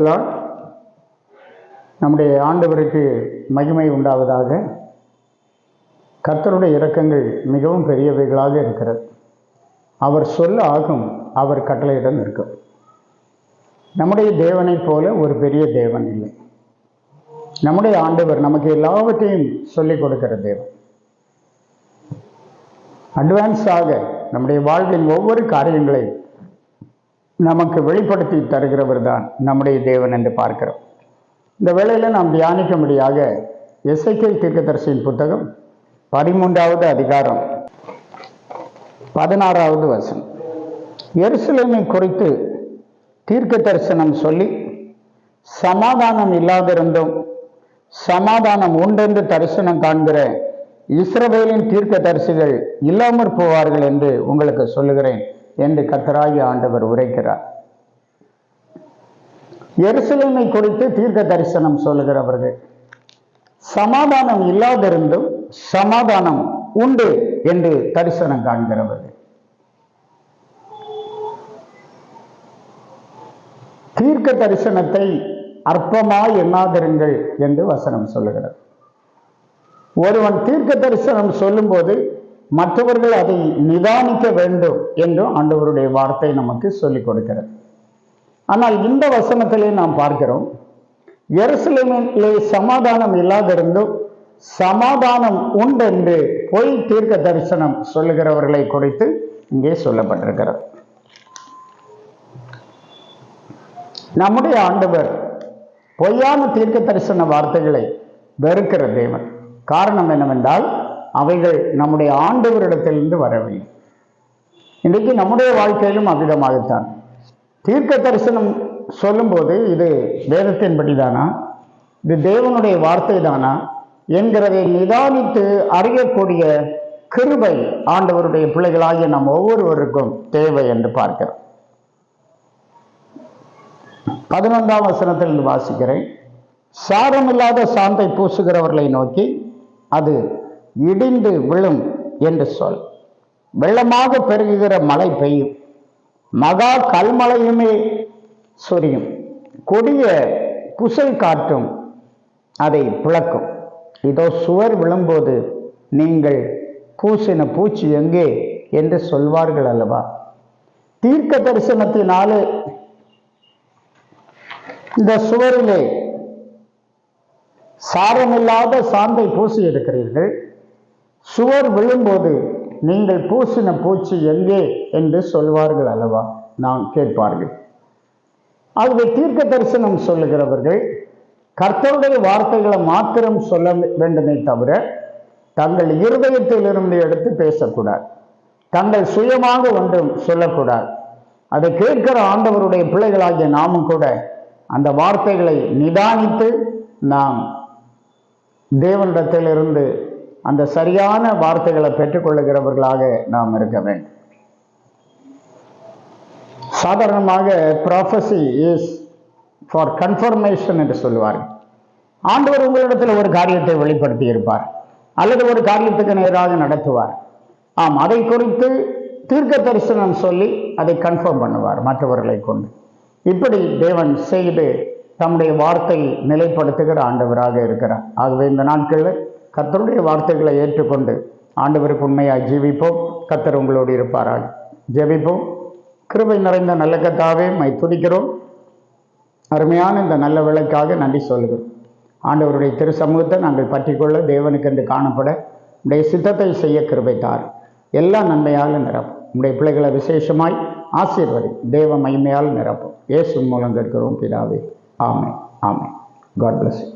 பிரைஸ்தலால். நம்முடைய ஆண்டவருக்கு மகிமை உண்டாவதாக. கர்த்தருடைய இரக்கங்கள் மிகவும் பெரியவைகளாக இருக்கிறது. அவர் சொல்ல ஆகும், அவர் கட்டளையிடம் இருக்கும். நம்முடைய தேவனைப் போல ஒரு பெரிய தேவன் இல்லை. நம்முடைய ஆண்டவர் நமக்கு எல்லாவற்றையும் சொல்லிக் கொடுக்கிற தேவன். அட்வான்ஸாக நம்முடைய வாழ்வின் ஒவ்வொரு காரியங்களை நமக்கு வெளிப்படுத்தி தருகிறவர் தான் நம்முடைய தேவன் என்று பார்க்கிறோம். இந்த வேளையில் நாம் தியானிக்கும்படியாக எசேக்கியேல் தீர்க்கதரிசியின் புத்தகம் 13வது அதிகாரம் 16வது வசனம். எருசலேமை குறித்து தீர்க்க தரிசனம் சொல்லி, சமாதானம் இல்லாதிருந்தும் சமாதானம் உண்டென்று தரிசனம் காண்கிற இஸ்ரவேலின் தீர்க்க தரிசிகள் இல்லாமற் போவார்கள் என்று உங்களுக்கு சொல்லுகிறேன் என்று கர்த்தராகிய ஆண்டவர் உரைக்கிறார். எருசலேமை குறித்து தீர்க்க தரிசனம் சொல்லுகிறவர்கள் சமாதானம் இல்லாதிருந்தும் சமாதானம் உண்டு என்று தரிசனம் காண்கிறவர்கள். தீர்க்க தரிசனத்தை அற்பமாய் எண்ணாதிருங்கள் என்று வசனம் சொல்லுகிறது. ஒருவன் தீர்க்க தரிசனம் சொல்லும் போது மற்றவர்கள் அதை நிதானிக்க வேண்டும் என்று ஆண்டவருடைய வார்த்தை நமக்கு சொல்லிக் கொடுக்கிறது. ஆனால் இந்த வசனத்திலே நாம் பார்க்கிறோம், எருசலேமிலே சமாதானம் இல்லாதிருந்தும் சமாதானம் உண்டென்று பொய் தீர்க்க தரிசனம் சொல்லுகிறவர்களை குறித்து இங்கே சொல்லப்பட்டிருக்கிறது. நம்முடைய ஆண்டவர் பொய்யான தீர்க்க தரிசன வார்த்தைகளை வெறுக்கிற தேவன். காரணம் என்னவென்றால், அவைகள் நம்முடைய ஆண்டவரிடத்திலிருந்து வரவில்லை. இன்றைக்கு நம்முடைய வாழ்க்கையிலும் அவ்விதமாகத்தான். தீர்க்க தரிசனம் சொல்லும்போது இது வேதத்தின்படிதானா, இது தேவனுடைய வார்த்தை தானா என்கிறதை நிதானித்து அறியக்கூடிய கிருபை ஆண்டவருடைய பிள்ளைகளாகிய நம் ஒவ்வொருவருக்கும் தேவை என்று பார்க்கிறோம். 11ஆம் வசனத்திலிருந்து வாசிக்கிறேன். சாரமில்லாத சாந்தை பூசுகிறவர்களை நோக்கி அது இடிந்து விழும் என்று சொல். வெள்ளமாக பெருகுகிற மழை பெய்யும், மகா கல்மழையுமே சொரியும், கொடிய புசல் காற்றும் அதை பிளக்கும். இதோ சுவர் விழும்போது நீங்கள் பூசின பூச்சி எங்கே என்று சொல்வார்கள் அல்லவா. தீர்க்க தரிசனத்தினாலே இந்த சுவரிலே சாரமில்லாத சாந்தை பூசி இருக்கிறீர்கள். சுவர் விழும்போது நீங்கள் பூசின பூச்சி எங்கே என்று சொல்வார்கள் அல்லவா, நான் கேட்பார்கள். ஆகவே தீர்க்க தரிசனம் சொல்லுகிறவர்கள் கர்த்தருடைய வார்த்தைகளை மாத்திரம் சொல்ல வேண்டுமே தவிர தங்கள் இருதயத்திலிருந்து எடுத்து பேசக்கூடாது. தங்கள் சுயமாக ஒன்றும் சொல்லக்கூடாது. அதை கேட்கிற ஆண்டவருடைய பிள்ளைகளாகிய நாமும் கூட அந்த வார்த்தைகளை நிதானித்து நாம் தேவனிடத்திலிருந்து அந்த சரியான வார்த்தைகளை பெற்றுக்கொள்ளுகிறவர்களாக நாம் இருக்க வேண்டும். சாதாரணமாக ப்ராஃபஸி இஸ் ஃபார் கன்ஃபர்மேஷன் என்று சொல்லுவார்கள். ஆண்டவர் உங்களிடத்தில் ஒரு காரியத்தை வெளிப்படுத்தி இருப்பார் அல்லது ஒரு காரியத்துக்கு நேராக நடத்துவார். அதை குறித்து தீர்க்க தரிசனம் சொல்லி அதை கன்ஃபார்ம் பண்ணுவார் மற்றவர்களை கொண்டு. இப்படி தேவன் செய்து தம்முடைய வார்த்தையை நிலைப்படுத்துகிற ஆண்டவராக இருக்கிறார். ஆகவே இந்த நாட்களில் கர்த்தருடைய வார்த்தைகளை ஏற்றுக்கொண்டு ஆண்டவருக்கு உண்மையாக ஜீவிப்போம். கர்த்தர் உங்களோடு இருப்பாராக. ஜெபிப்போம். கிருபை நிறைந்த நல்ல கர்த்தாவே, மை துதிக்கிறோம். அருமையான இந்த நல்ல வேளைக்காக நன்றி சொல்லுகிறோம். ஆண்டவருடைய திரு சமூகத்தை நாங்கள் பற்றிக்கொள்ள, தேவனுக்கென்று காணப்பட உடைய சித்தத்தை செய்ய கிருபை தார். எல்லா நன்மையால் நிரப்பும். உடைய பிள்ளைகளை விசேஷமாய் ஆசீர்வதி. தேவ மகிமையால் நிரப்பும். இயேசு மூலம் கேட்கிறோம் பிதாவே. ஆமென். ஆமென். God bless you.